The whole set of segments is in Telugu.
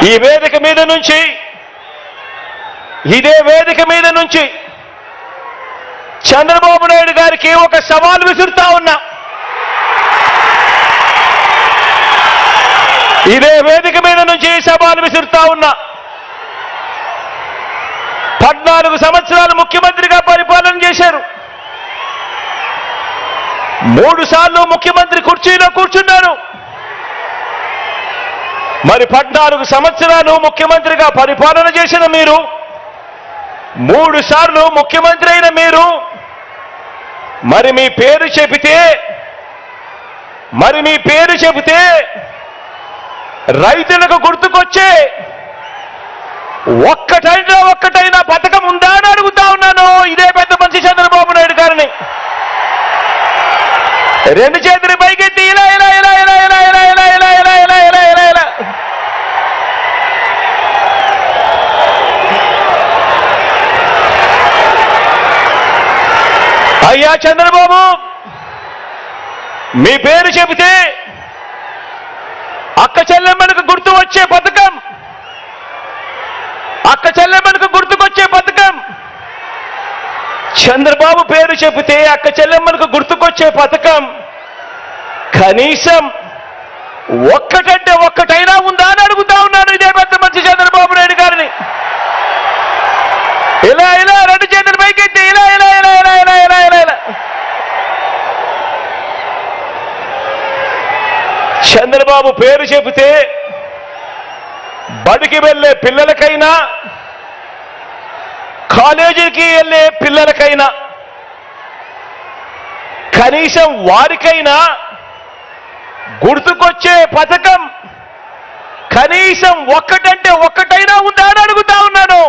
ఈ వేదిక మీద నుంచి, ఇదే వేదిక మీద నుంచి చంద్రబాబు నాయుడు గారికి ఒక సవాల్ విసురుతా ఉన్నా. ఇదే వేదిక మీద నుంచి సవాల్ విసురుతా ఉన్నా. 14 సంవత్సరాలు ముఖ్యమంత్రిగా పరిపాలన చేశారు. 3 సార్లు ముఖ్యమంత్రి కుర్చీలో కూర్చున్నారు. మరి 14 సంవత్సరాలు ముఖ్యమంత్రిగా పరిపాలన చేసిన మీరు, 3 సార్లు ముఖ్యమంత్రి అయిన మీరు, మరి మీ పేరు చెబితే రైతులకు గుర్తుకొచ్చే ఒక్కటైనా పథకం ఉందా అని అడుగుతా ఉన్నాను ఇదే పెద్ద మనిషి చంద్రబాబు నాయుడు గారిని. 2 చేతులు పైకెత్తి ఇలా ఇలా ఇలా ఇలా ఇలా ఇలా ఇలా ఇలా ఇలా ఇలా ఇలా ఇలా ఇలా అయ్యా చంద్రబాబు, మీ పేరు చెబితే అక్క చెల్లెమ్మలకు గుర్తు వచ్చే పథకం, అక్క చెల్లెమ్మలకు గుర్తుకొచ్చే పథకం. చంద్రబాబు పేరు చెబితే అక్క చెల్లెమ్మలకు గుర్తుకొచ్చే పథకం కనీసం ఒక్కటంటే ఒక్కటైనా ఉందా అని అడుగుతా ఉన్నాను ఇదే పెద్ద మనిషి చంద్రబాబు నాయుడు గారిని. ఇలా ఇలా 2 చేతులు పైకెత్తి ఇలా ఇలా ఇలా ఇలా ఇలా ఇలా ఇలా ఇలా చంద్రబాబు పేరు చెబితే బడికి వెళ్ళే పిల్లలకైనా, కాలేజీకి వెళ్ళే పిల్లలకైనా, కనీసం వారికైనా గుర్తుకొచ్చే పథకం కనీసం ఒక్కటంటే ఒక్కటైనా ఉందా అని అడుగుతా ఉన్నాను.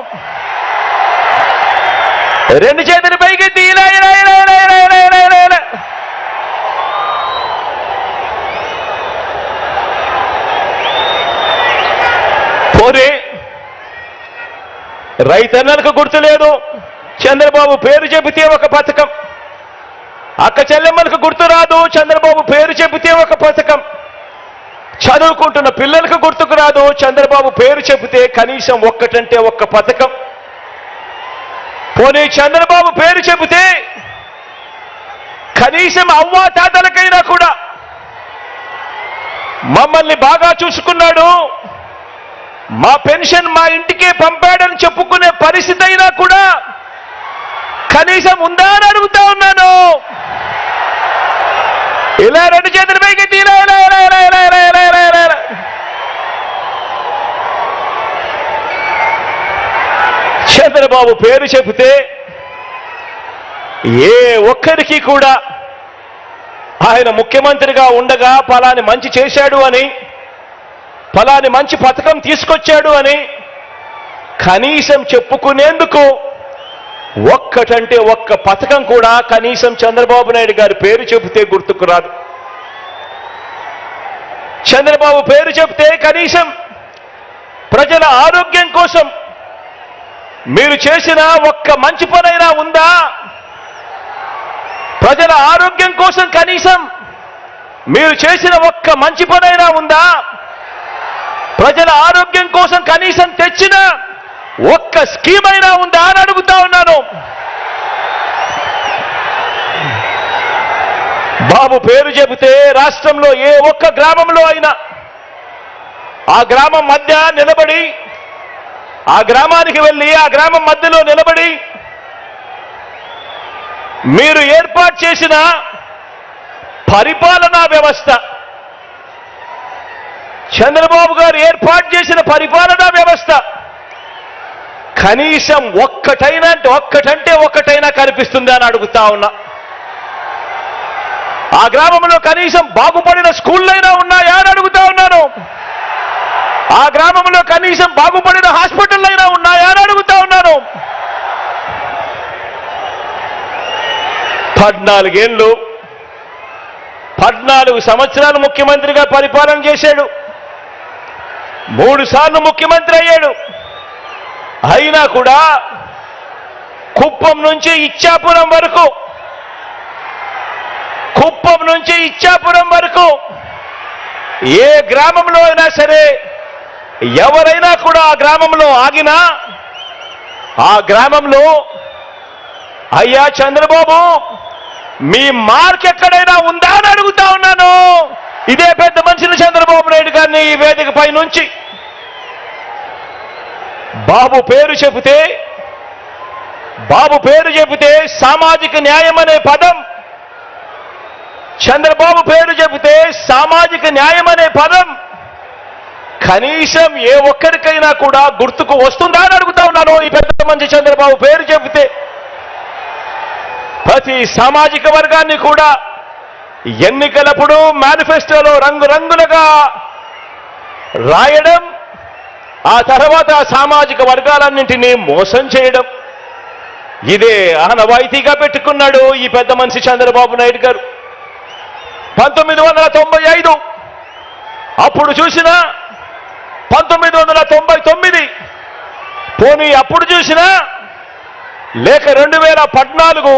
2 చేతులు పైకెత్తి ఇలా ఇలా ఇలా ఇలా ఇలా ఇలా ఇలా ఇలా ఇలా పోనీ రైతన్నలకు గుర్తులేదు, చంద్రబాబు పేరు చెబితే ఒక పథకం. అక్క చెల్లెమ్మలకు గుర్తు రాదు, చంద్రబాబు పేరు చెబితే ఒక పథకం. చదువుకుంటున్న పిల్లలకు గుర్తుకు రాదు, చంద్రబాబు పేరు చెబితే కనీసం ఒక్కటంటే ఒక్క పథకం. పోనీ చంద్రబాబు పేరు చెబితే కనీసం అవ్వా తాతలకైనా కూడా మమ్మల్ని బాగా చూసుకున్నాడు, మా పెన్షన్ మా ఇంటికే పంపాడని చెప్పుకునే పరిస్థితి అయినా కూడా కనీసం ఉందా అని అడుగుతా ఉన్నాను. ఇలా 2 చేతుల పైకి ఇలా ఇలా ఇలా ఇలా ఇలా ఇలా ఇలా ఇలా ఇలా ఇలా చంద్రబాబు పేరు చెబితే ఏ ఒక్కరికి కూడా ఆయన ముఖ్యమంత్రిగా ఉండగా ఫలాని మంచి చేశాడు అని, ఫలాని మంచి పథకం తీసుకొచ్చాడు అని కనీసం చెప్పుకునేందుకు ఒక్కటంటే ఒక్క పథకం కూడా కనీసం చంద్రబాబు నాయుడు గారి పేరు చెబితే గుర్తుకు రాదు. చంద్రబాబు పేరు చెబితే కనీసం ప్రజల ఆరోగ్యం కోసం మీరు చేసిన ఒక్క మంచి పనైనా ఉందా? ప్రజల ఆరోగ్యం కోసం కనీసం మీరు చేసిన ఒక్క మంచి పనైనా ఉందా? ప్రజల ఆరోగ్యం కోసం కనీసం తెచ్చిన ఒక్క స్కీమ్ అయినా ఉందా అని అడుగుతా ఉన్నాను. బాబు పేరు చెబితే రాష్ట్రంలో ఏ ఒక్క గ్రామంలో అయినా ఆ గ్రామం మధ్య నిలబడి, ఆ గ్రామానికి వెళ్ళి ఆ గ్రామం మధ్యలో నిలబడి మీరు ఏర్పాటు చేసిన పరిపాలనా వ్యవస్థ, చంద్రబాబు గారు ఏర్పాటు చేసిన పరిపాలనా వ్యవస్థ కనీసం ఒక్కటంటే ఒక్కటైనా కనిపిస్తుందా అని అడుగుతా ఉన్నా. ఆ గ్రామంలో కనీసం బాగుపడిన స్కూళ్ళైనా ఉన్నాయా అని అడుగుతా ఉన్నాను. ఆ గ్రామంలో కనీసం బాగుపడిన హాస్పిటల్ అయినా ఉన్నాయా అని అడుగుతా ఉన్నాను. 14 సంవత్సరాలు ముఖ్యమంత్రిగా పరిపాలన చేశాడు. 3 సార్లు ముఖ్యమంత్రి అయ్యాడు. అయినా కూడా కుప్పం నుంచి ఇచ్చాపురం వరకు ఏ గ్రామంలో అయినా సరే ఎవరైనా కూడా ఆ గ్రామంలో ఆగినా ఆ గ్రామంలో అయ్యా చంద్రబాబు మీ మార్క్ ఎక్కడైనా ఉందా అని అడుగుతా ఉన్నాను. ఇదే పెద్ద మనిషిని చంద్రబాబు నాయుడు గారిని ఈ వేదికపై నుంచి. బాబు పేరు చెబితే సామాజిక న్యాయం అనే పదం, చంద్రబాబు పేరు చెబితే సామాజిక న్యాయం అనే పదం కనీసం ఏ ఒక్కరికైనా కూడా గుర్తుకు వస్తుందా అని అడుగుతా ఉన్నాను. ఈ పెద్ద మనిషి చంద్రబాబు పేరు చెబితే ప్రతి సామాజిక వర్గాన్ని కూడా ఎన్నికలప్పుడు మేనిఫెస్టోలో రంగురంగులుగా రాయడం, ఆ తర్వాత సామాజిక వర్గాలన్నింటినీ మోసం చేయడం, ఇదే ఆనవాయితీగా పెట్టుకున్నాడు ఈ పెద్ద మనిషి చంద్రబాబు నాయుడు గారు. 1995 అప్పుడు చూసినా, 1999 పోనీ అప్పుడు చూసినా, లేక 2014